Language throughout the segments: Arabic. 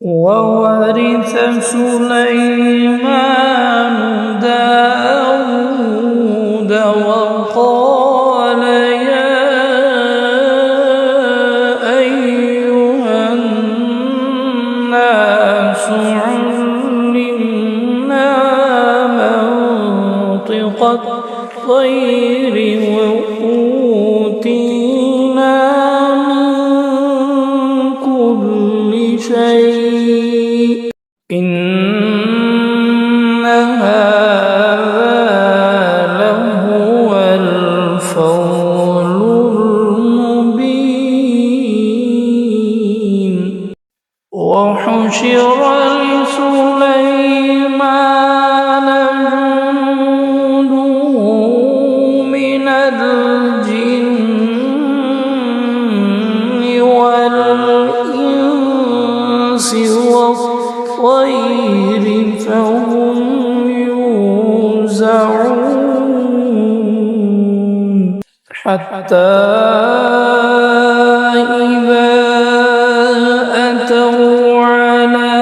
وورث سليمان داود وقال يا أيها الناس علمنا منطق الطير وأوتينا من كل شيء إن هذا لهو الفضل المبين وحشر لسليمان جنوده من الجن والإنس والطير فهم يوزعون حتى إذا أتوا على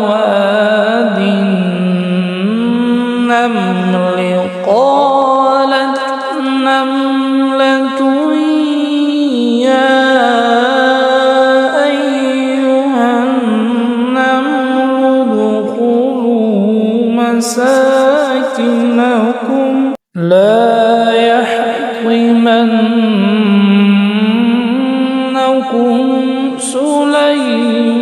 واد النمل قالت نملة يا أيها النمل ادخلوا مساكنكم لا يحطمنكم سليمان